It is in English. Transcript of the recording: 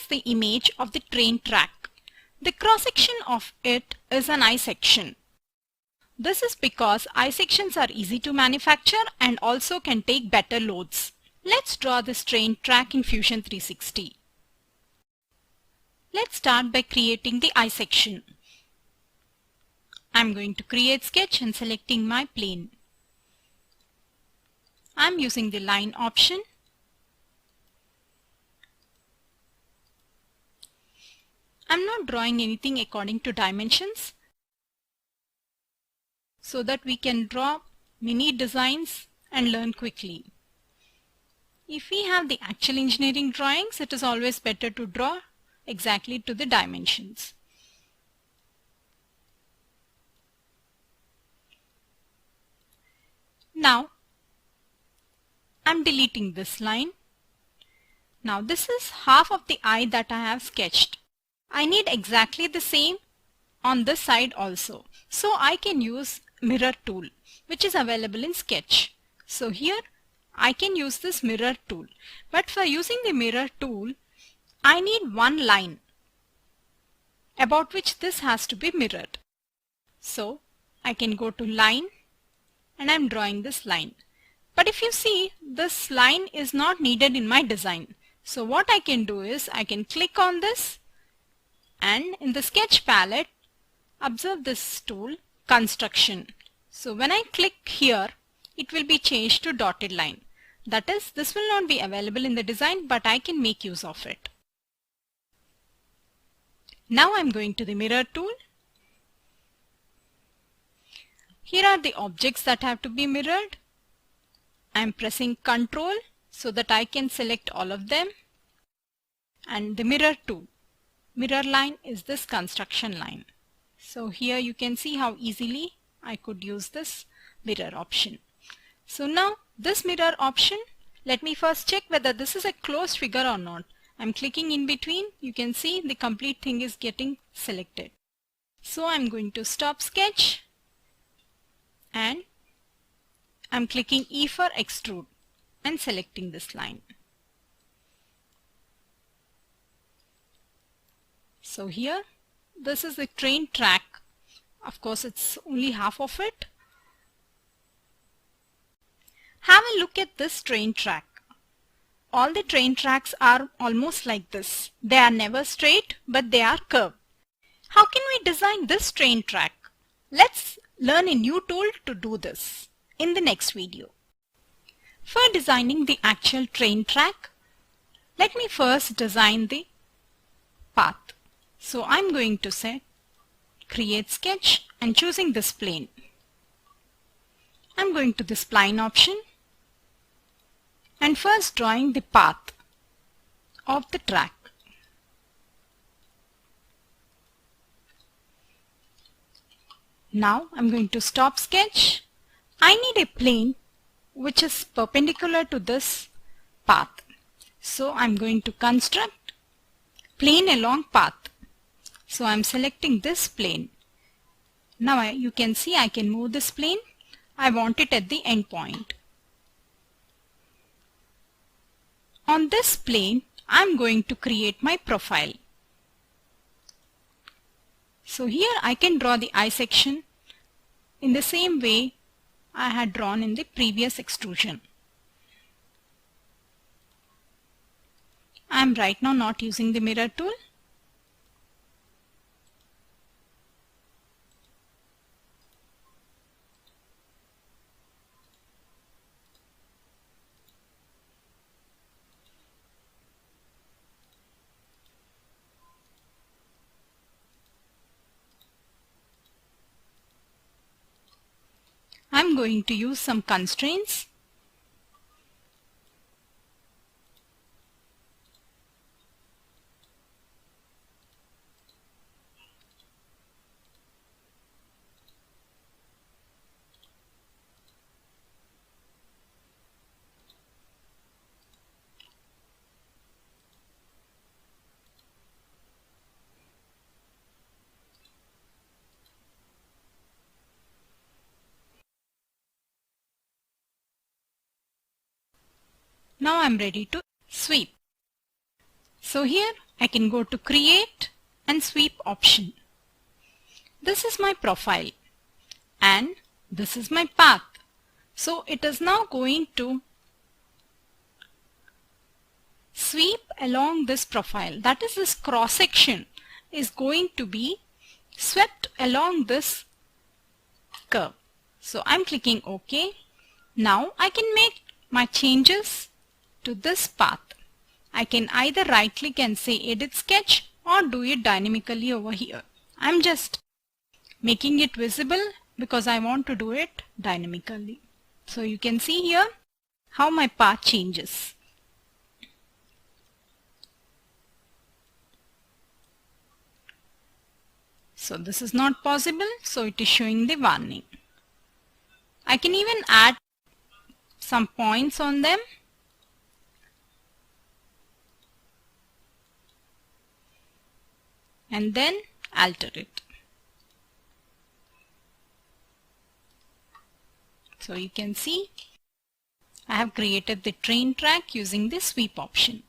is the image of the train track. The cross-section of it is an I-section. This is because I-sections are easy to manufacture and also can take better loads. Let's draw this train track in Fusion 360. Let's start by creating the I-section. I'm going to create sketch and selecting my plane. I'm using the line option. I'm not drawing anything according to dimensions so that we can draw mini designs and learn quickly. If we have the actual engineering drawings, it is always better to draw exactly to the dimensions. Now, I'm deleting this line. Now this is half of the eye that I have sketched. I need exactly the same on this side also. So I can use mirror tool, which is available in Sketch. So here I can use this mirror tool. But for using the mirror tool, I need one line about which this has to be mirrored. So I can go to line and I'm drawing this line. But if you see, this line is not needed in my design. So what I can do is I can click on this and in the sketch palette, observe this tool, construction. So when I click here, it will be changed to dotted line. That is, this will not be available in the design, but I can make use of it. Now I'm going to the mirror tool. Here are the objects that have to be mirrored. I'm pressing Ctrl so that I can select all of them. And the mirror tool. Mirror line is this construction line. So here you can see how easily I could use this mirror option. So now this mirror option, let me first check whether this is a closed figure or not. I'm clicking in between. You can see the complete thing is getting selected. So I'm going to stop sketch and I'm clicking E for extrude and selecting this line. So here, this is the train track. Of course, it's only half of it. Have a look at this train track. All the train tracks are almost like this. They are never straight, but they are curved. How can we design this train track? Let's learn a new tool to do this in the next video. For designing the actual train track, let me first design the path. So I'm going to say create sketch and choosing this plane. I'm going to the spline option and first drawing the path of the track. Now I'm going to stop sketch. I need a plane which is perpendicular to this path. So I'm going to construct plane along path. So I'm selecting this plane. Now you can see I can move this plane. I want it at the end point. On this plane, I'm going to create my profile. So here I can draw the eye section in the same way I had drawn in the previous extrusion. I am right now not using the mirror tool. I'm going to use some constraints. Now I'm ready to sweep. So here I can go to Create and Sweep option. This is my profile and this is my path. So it is now going to sweep along this profile. That is, this cross section is going to be swept along this curve. So I'm clicking OK. Now I can make my changes to this path. I can either right click and say Edit Sketch or do it dynamically over here. I'm just making it visible because I want to do it dynamically. So you can see here how my path changes. So this is not possible, so it is showing the warning. I can even add some points on them. And then alter it. So you can see I have created the train track using the sweep option.